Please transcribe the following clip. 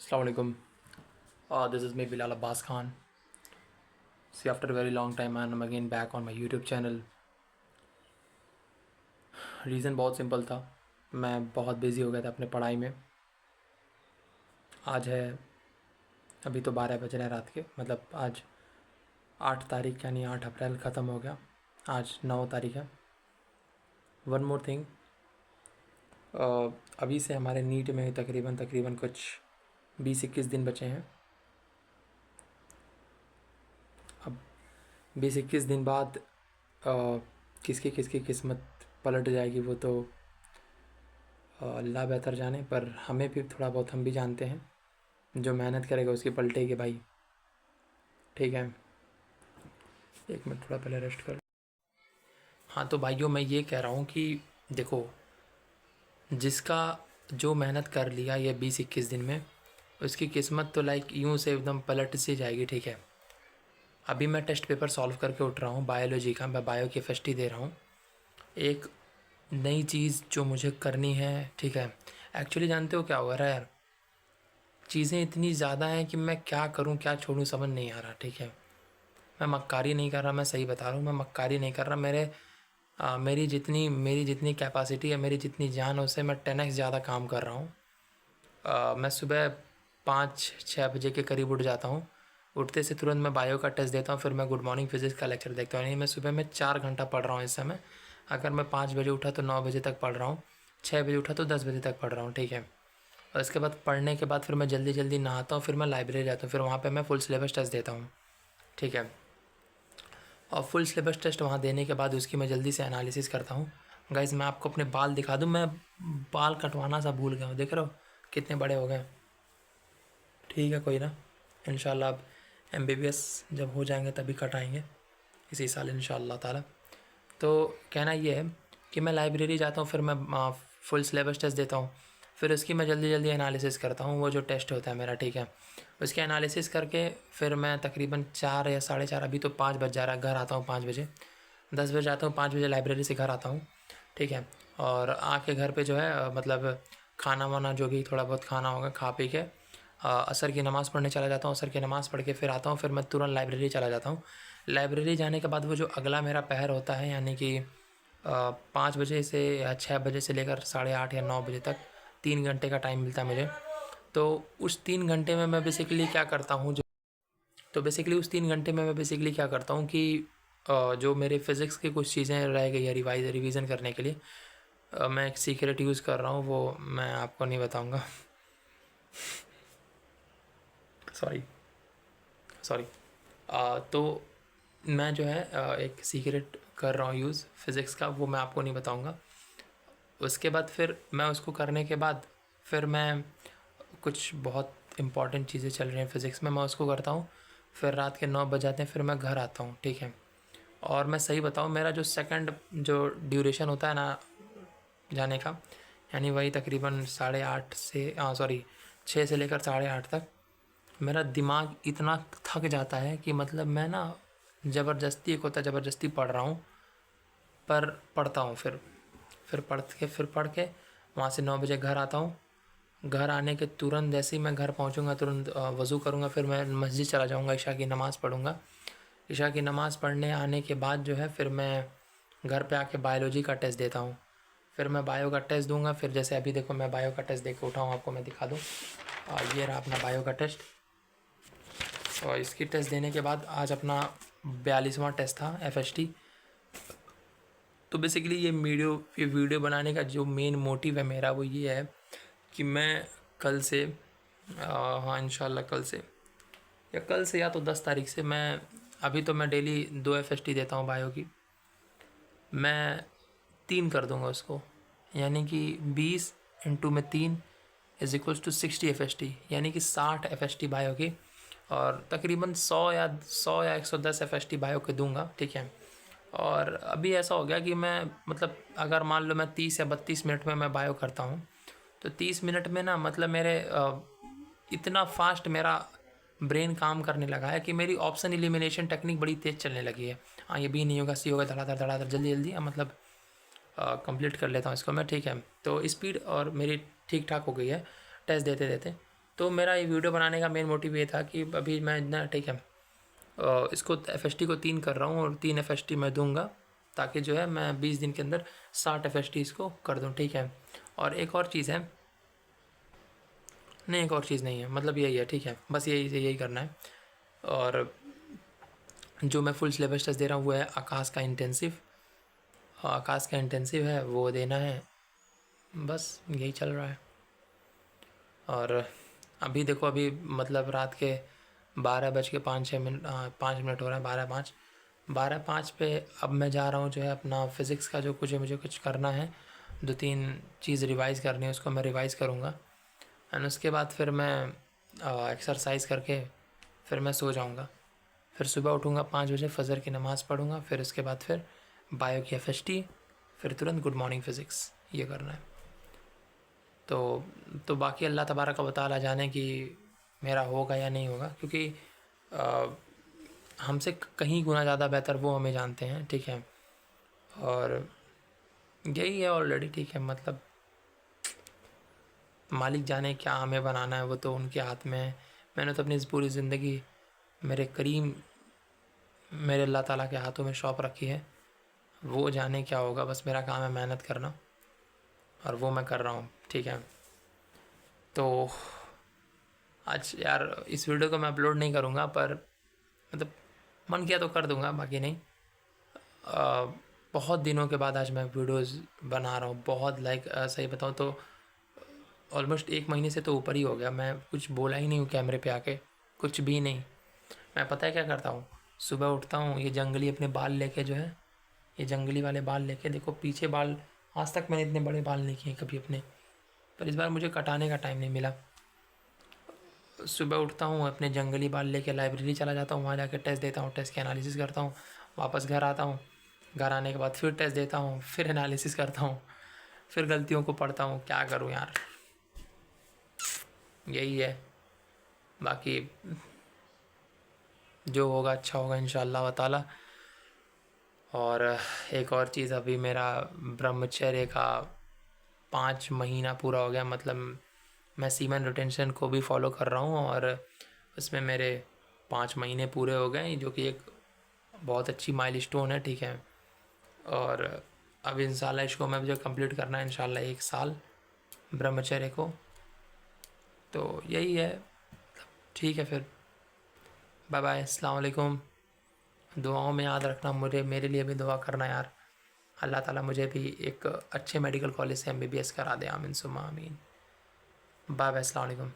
Assalamu alaikum. This is me Bilal Abbas Khan. See, after a very long time, I'm again back on my YouTube channel. Reason बहुत simple था, मैं बहुत busy हो गया था अपने पढ़ाई में। आज है, अभी तो 12 बज रहे हैं रात के, मतलब आज 8 तारीख यानी 8 अप्रैल ख़त्म हो गया। आज 9 तारीख है। वन मोर थिंग, अभी से हमारे नीट में तकरीबन कुछ 20-21 दिन बचे हैं। अब 20-21 दिन बाद किसकी किसकी किस्मत पलट जाएगी वो तो अल्लाह बेहतर जाने, पर हमें भी थोड़ा बहुत हम भी जानते हैं, जो मेहनत करेगा उसकी पलटेगी भाई। ठीक है, एक मिनट थोड़ा पहले रेस्ट कर। हाँ तो भाइयों, मैं ये कह रहा हूँ कि देखो, जिसका जो मेहनत कर लिया ये 20-21 दिन में, उसकी किस्मत तो लाइक यूँ से एकदम पलट सी जाएगी। ठीक है, अभी मैं टेस्ट पेपर सॉल्व करके उठ रहा हूँ बायोलॉजी का, मैं बायो की फर्स्ट ही दे रहा हूँ। एक नई चीज़ जो मुझे करनी है। ठीक है, एक्चुअली जानते हो क्या हो रहा है यार, चीज़ें इतनी ज़्यादा हैं कि मैं क्या करूं क्या छोड़ूं समझ नहीं आ रहा। ठीक है, मैं मक्कारी नहीं कर रहा, मैं सही बता रहा हूँ, मैं मक्कारी नहीं कर रहा। मेरी जितनी कैपेसिटी है, मेरी जितनी जान है, उससे मैं 10x ज़्यादा काम कर रहा हूँ। मैं सुबह 5-6 बजे के करीब उठ जाता हूँ। उठते से तुरंत मैं बायो का टेस्ट देता हूँ, फिर मैं गुड मॉर्निंग फिजिक्स का लेक्चर देखता हूँ। यानी मैं सुबह में 4 घंटा पढ़ रहा हूँ इस समय। अगर मैं 5 बजे उठा तो 9 बजे तक पढ़ रहा हूँ, 6 बजे उठा तो 10 बजे तक पढ़ रहा हूँ। ठीक है, और इसके बाद पढ़ने के बाद फिर मैं जल्दी जल्दी नहाता हूँ, फिर मैं लाइब्रेरी जाता हूँ, फिर वहाँ पे मैं फुल सिलेबस टेस्ट देता हूँ। ठीक है, और फुल सिलेबस टेस्ट वहाँ देने के बाद उसकी मैं जल्दी से एनालिसिस करता हूँ। गाइज़, मैं आपको अपने बाल दिखा दूँ, मैं बाल कटवाना सा भूल गया हूँ, देख रहे हो कितने बड़े हो गए। ठीक है, कोई ना, इंशाल्लाह अब MBBS जब हो जाएंगे तभी कटाएंगे, इसी साल इंशाल्लाह ताला। तो कहना ये है कि मैं लाइब्रेरी जाता हूँ, फिर मैं फुल सिलेबस टेस्ट देता हूँ, फिर उसकी मैं जल्दी जल्दी एनालिसिस करता हूँ, वो जो टेस्ट होता है मेरा। ठीक है, उसकी एनालिसिस करके फिर मैं तकरीबन 4 या 4:30, अभी तो 5 बज जा रहा है, घर आता हूँ 5 बजे, 10 बजे आता हूँ, 5 बजे लाइब्रेरी से घर आता हूँ। ठीक है, और आके घर पे जो है मतलब खाना वाना जो भी थोड़ा बहुत खाना होगा खा पी के असर की नमाज़ पढ़ने चला जाता हूँ। असर की नमाज़ पढ़ के फिर आता हूँ, फिर मैं तुरंत लाइब्रेरी चला जाता हूँ। लाइब्रेरी जाने के बाद वो जो अगला मेरा पहर होता है, यानी कि 5 बजे से या 6 बजे से लेकर 8:30 या 9 बजे तक 3 घंटे का टाइम मिलता है मुझे। तो उस 3 घंटे में मैं बेसिकली क्या करता हूँ, उस 3 घंटे में मैं बेसिकली क्या करता हूँ कि जो मेरे फिज़िक्स की कुछ चीज़ें रह गई है रिवीजन करने के लिए, मैं एक सीक्रेट यूज़ कर रहा हूँ, वो मैं आपको नहीं बताऊँगा। Sorry sorry. तो मैं जो है एक सीक्रेट कर रहा हूँ यूज़ फिज़िक्स का, वो मैं आपको नहीं बताऊँगा। उसके बाद फिर मैं उसको करने के बाद फिर मैं कुछ बहुत इम्पॉर्टेंट चीज़ें चल रही हैं फ़िज़िक्स में, मैं उसको करता हूँ। फिर रात के 9 बज जाते हैं, फिर मैं घर आता हूँ। ठीक है, और मैं सही बताऊँ, मेरा जो सेकंड जो ड्यूरेशन होता है ना जाने का, यानी वही तकरीबन 8:30 से 6 से लेकर 8:30 तक, मेरा दिमाग इतना थक जाता है कि मतलब मैं ना ज़बरदस्ती, एक होता है ज़बरदस्ती पढ़ रहा हूँ, पर पढ़ता हूँ। फिर पढ़ के वहाँ से 9 बजे घर आता हूँ। घर आने के तुरंत जैसे ही मैं घर पहुँचूँगा तुरंत वज़ू करूँगा, फिर मैं मस्जिद चला जाऊँगा, इशा की नमाज़ पढ़ूँगा। इशा की नमाज़ पढ़ने आने के बाद जो है फिर मैं घर पे आके बायोलॉजी का टेस्ट देता हूँ। फिर मैं बायो का टेस्ट दूंगा। फिर जैसे अभी देखो, मैं बायो का टेस्ट दे के उठा हूँ, आपको मैं दिखा दूँ। ये रहा अपना बायो का टेस्ट। और इसकी टेस्ट देने के बाद आज अपना 42वां टेस्ट था FST। तो बेसिकली ये वीडियो बनाने का जो मेन मोटिव है मेरा, वो ये है कि मैं कल से हाँ इंशाल्लाह कल से या तो 10 तारीख से मैं, अभी तो मैं डेली 2 FST देता हूँ बायो की, मैं 3 कर दूंगा उसको। यानी कि 20 इंटू में 3 इज़ इक्वल्स टू 60 FST, यानी कि 60 FST बायो की, और तकरीबन 100 या 110 FST बायो के दूंगा। ठीक है, और अभी ऐसा हो गया कि मैं मतलब अगर मान लो मैं 30 या 32 मिनट में मैं बायो करता हूँ, तो 30 मिनट में ना मतलब मेरे इतना फास्ट मेरा ब्रेन काम करने लगा है कि मेरी ऑप्शन एलिमिनेशन टेक्निक बड़ी तेज़ चलने लगी है। हाँ, ये भी नहीं होगा, सी होगा, धड़ाधड़ धड़ाधड़ जल्दी जल्दी मतलब कंप्लीट कर लेता हूँ इसको मैं। ठीक है, तो स्पीड और मेरी ठीक ठाक हो गई है टेस्ट देते देते। तो मेरा ये वीडियो बनाने का मेन मोटिव ये था कि अभी मैं ना, ठीक है, इसको FST को 3 कर रहा हूँ और 3 FST मैं दूंगा, ताकि जो है मैं 20 दिन के अंदर 60 FST इसको कर दूँ, ठीक है। और एक और चीज़ है, नहीं एक और चीज़ नहीं है, मतलब यही है, ठीक है, बस यही करना है। और जो मैं फुल सिलेबस टेस्ट दे रहा हूँ वो है आकाश का इंटेंसिव, आकाश का इंटेंसिव है वो देना है, बस यही चल रहा है। और अभी देखो, अभी मतलब रात के 12:05 5 मिनट हो रहा है, 12:05 पे अब मैं जा रहा हूँ जो है अपना फ़िज़िक्स का जो मुझे कुछ करना है, 2-3 चीज़ रिवाइज़ करनी है, उसको मैं रिवाइज़ करूँगा। एंड उसके बाद फिर मैं एक्सरसाइज करके फिर मैं सो जाऊँगा। फिर सुबह उठूँगा 5 बजे, फ़जर की नमाज़ पढ़ूँगा, फिर उसके बाद फिर बायो की FST, फिर तुरंत गुड मॉर्निंग फ़िज़िक्स, ये करना है। तो बाकी अल्लाह तबारक व तआला जाने कि मेरा होगा या नहीं होगा, क्योंकि हमसे कहीं गुना ज़्यादा बेहतर वो हमें जानते हैं, ठीक है। और यही है ऑलरेडी, ठीक है, मतलब मालिक जाने क्या हमें बनाना है, वो तो उनके हाथ में है। मैंने तो अपनी इस पूरी ज़िंदगी मेरे करीम मेरे अल्लाह ताला के हाथों में सौंप रखी है, वो जाने क्या होगा, बस मेरा काम है मेहनत करना, और वो मैं कर रहा हूँ, ठीक है। तो आज यार इस वीडियो को मैं अपलोड नहीं करूँगा, पर मतलब मन किया तो कर दूँगा, बाकी नहीं। बहुत दिनों के बाद आज मैं वीडियोस बना रहा हूँ, बहुत लाइक सही बताऊँ तो ऑलमोस्ट 1 महीने से तो ऊपर ही हो गया, मैं कुछ बोला ही नहीं हूँ कैमरे पे आके, कुछ भी नहीं। मैं पता है क्या करता हूँ, सुबह उठता हूँ, ये जंगली अपने बाल लेके जो है, ये जंगली वाले बाल लेके, देखो पीछे बाल, आज तक मैंने इतने बड़े बाल नहीं किए कभी अपने, पर इस बार मुझे कटाने का टाइम नहीं मिला। सुबह उठता हूँ, अपने जंगली बाल लेके लाइब्रेरी चला जाता हूँ, वहाँ जाके टेस्ट देता हूँ, टेस्ट की एनालिसिस करता हूँ, वापस घर आता हूँ, घर आने के बाद फिर टेस्ट देता हूँ, फिर एनालिसिस करता हूँ, फिर गलतियों को पढ़ता हूँ। क्या करूँ यार, यही है। बाकी जो होगा अच्छा होगा इंशाअल्लाह ताला। और एक और चीज़, अभी मेरा ब्रह्मचर्य का 5 महीना पूरा हो गया, मतलब मैं सीमेन रिटेंशन को भी फॉलो कर रहा हूँ, और उसमें मेरे 5 महीने पूरे हो गए, जो कि एक बहुत अच्छी माइलस्टोन है, ठीक है। और अब इंशाल्लाह इसको मैं मुझे कंप्लीट करना है इंशाल्लाह 1 साल ब्रह्मचर्य को। तो यही है, ठीक है, फिर बाय बाय, अस्सलाम वालेकुम। दुआओं में याद रखना, मुझे मेरे लिए भी दुआ करना यार, अल्लाह ताला मुझे भी एक अच्छे मेडिकल कॉलेज से MBBS करा दे, आमीन सुम्मा आमीन। बाय बाय, अस्सलाम वालेकुम।